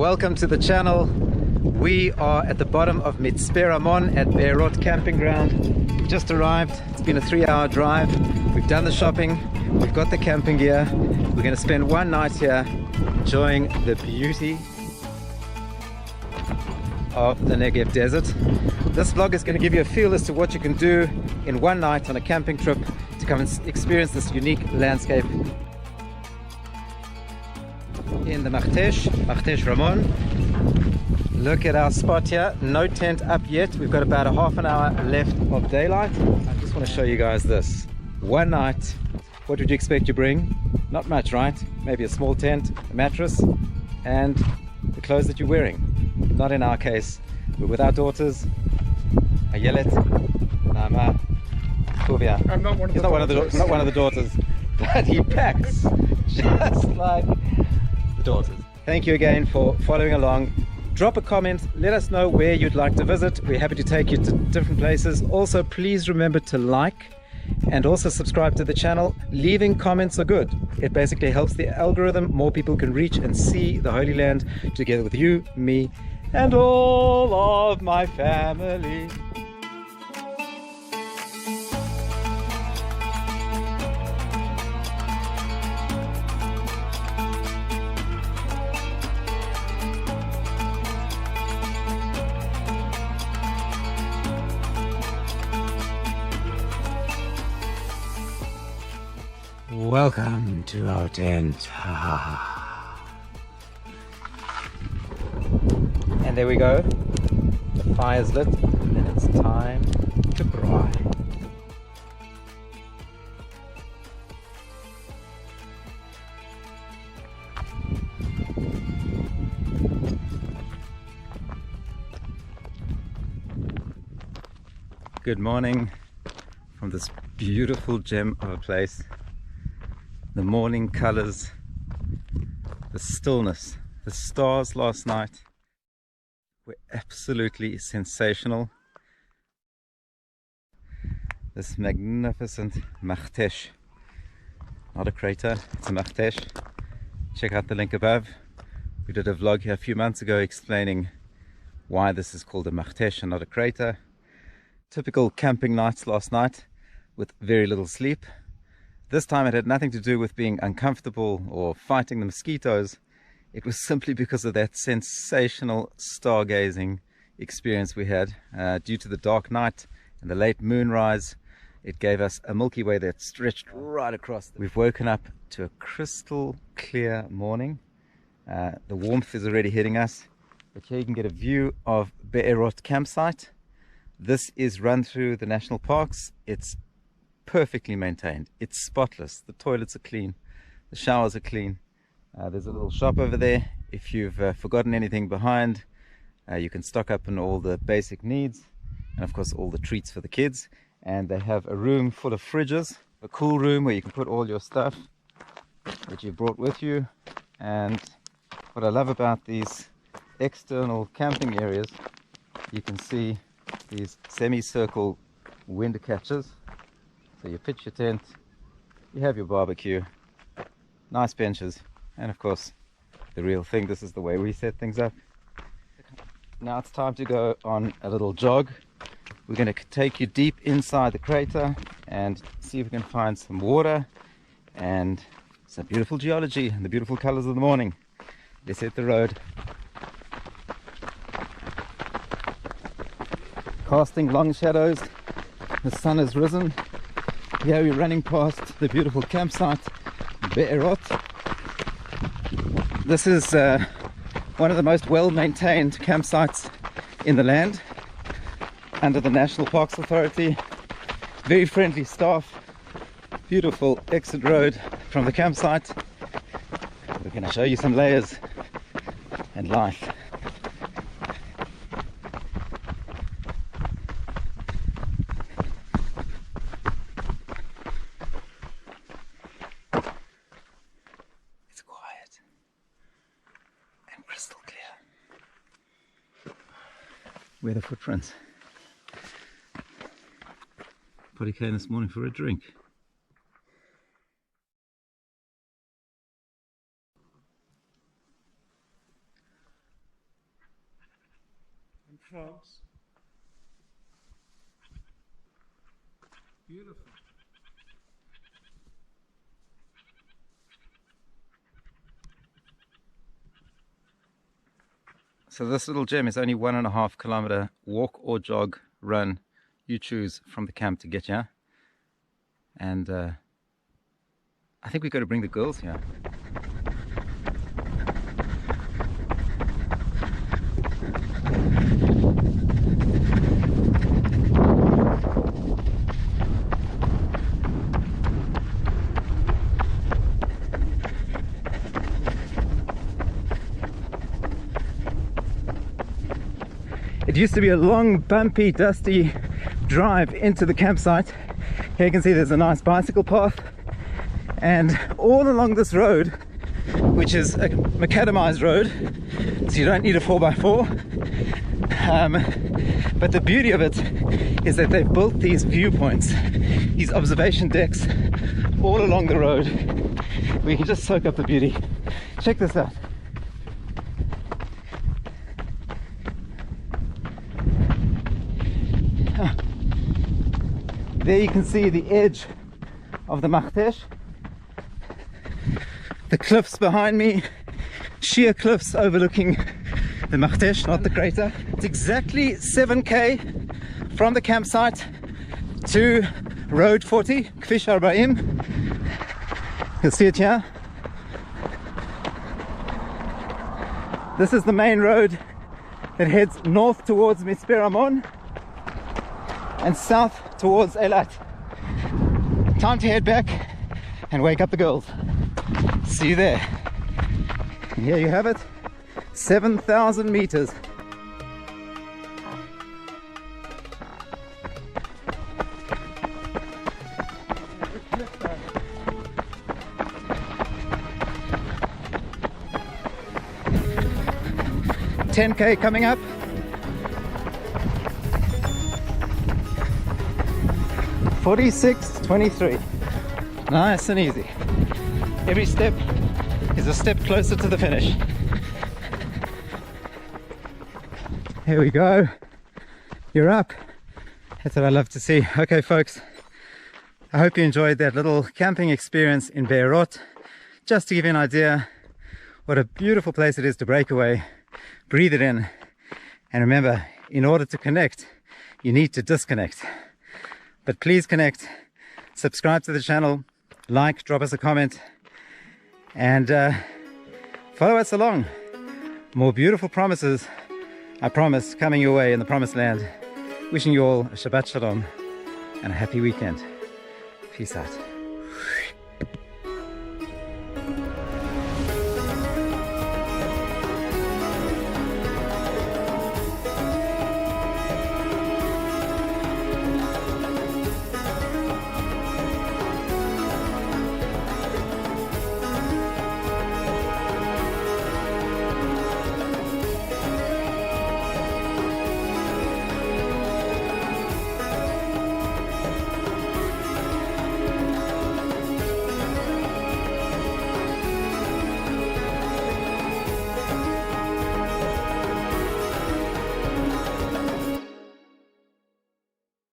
welcome to the channel. We are at the bottom of Ramon at Beerot camping ground. We just arrived. It's been a 3-hour drive. We've done the shopping. We've got the camping gear. We're going to spend one night here enjoying the beauty of the Negev desert. This vlog is going to give you a feel as to what you can do in one night on a camping trip to come and experience this unique landscape in the Makhtesh Ramon. Look at our spot here. No tent up yet. We've got about a half an hour left of daylight. I just want to show you guys this. One night, what would you expect to bring? Not much, right? Maybe a small tent, a mattress, and the clothes that you're wearing. Not in our case. We're with our daughters. Ayelet, Nama, Tuvia. I'm not one of He's the not daughters. not one of the daughters, but he packs just like the daughters. Thank you again for following along. Drop a comment, let us know where you'd like to visit. We're happy to take you to different places. Also, please remember to like and also subscribe to the channel. Leaving comments are good. It basically helps the algorithm. More people can reach and see the Holy Land together with you, me, and all of my family. Welcome to our tent. And there we go. The fire's lit and it's time to braai. Good morning from this beautiful gem of a place. The morning colors, the stillness, the stars last night were absolutely sensational. This magnificent Makhtesh, not a crater, it's a Makhtesh. Check out the link above. We did a vlog here a few months ago explaining why this is called a Makhtesh and not a crater. Typical camping nights last night with very little sleep. This time it had nothing to do with being uncomfortable or fighting the mosquitoes. It was simply because of that sensational stargazing experience we had. Due to the dark night and the late moonrise, it gave us a Milky Way that stretched right across. We've woken up to a crystal clear morning. The warmth is already hitting us. But here you can get a view of Beerot campsite. This is run through the national parks. It's perfectly maintained. It's spotless. The toilets are clean, the showers are clean. There's a little shop over there. If you've forgotten anything behind, you can stock up on all the basic needs and of course all the treats for the kids. And they have a room full of fridges, a cool room where you can put all your stuff that you brought with you. And what I love about these external camping areas, you can see these semicircle wind catchers. So you pitch your tent, you have your barbecue, nice benches, and of course the real thing, this is the way we set things up. Now it's time to go on a little jog. We're going to take you deep inside the crater and see if we can find some water and some beautiful geology and the beautiful colors of the morning. Let's hit the road. Casting long shadows, the sun has risen. Here we're running past the beautiful campsite, Beerot. This is one of the most well-maintained campsites in the land under the National Parks Authority. Very friendly staff, beautiful exit road from the campsite. We're going to show you some layers and life. Where are the footprints? Probably came this morning for a drink. frogs. Beautiful. So this little gem is only 1.5 kilometer walk or jog run. You choose from the camp to get here. And I think we've got to bring the girls here. It used to be a long, bumpy, dusty drive into the campsite. Here you can see there's a nice bicycle path, and all along this road, which is a macadamized road, so you don't need a 4x4. But the beauty of it is that they've built these viewpoints, these observation decks all along the road where you can just soak up the beauty. Check this out. There you can see the edge of the Makhtesh. The cliffs behind me, sheer cliffs overlooking the Makhtesh, not the crater. It's exactly 7k from the campsite to Road 40, Kfish 40. You'll see it here. This is the main road that heads north towards Ramon and south towards Eilat. Time to head back and wake up the girls. See you there. And here you have it, 7,000 meters. $10K coming up. $46.23. Nice and easy. Every step is a step closer to the finish. Here we go. You're up. That's what I love to see. Okay, folks. I hope you enjoyed that little camping experience in Beerot. Just to give you an idea what a beautiful place it is to break away, breathe it in, and remember, in order to connect, you need to disconnect. But please connect, subscribe to the channel, like, drop us a comment, and follow us along. More beautiful promises, I promise, coming your way in the promised land. Wishing you all a Shabbat Shalom and a happy weekend. Peace out.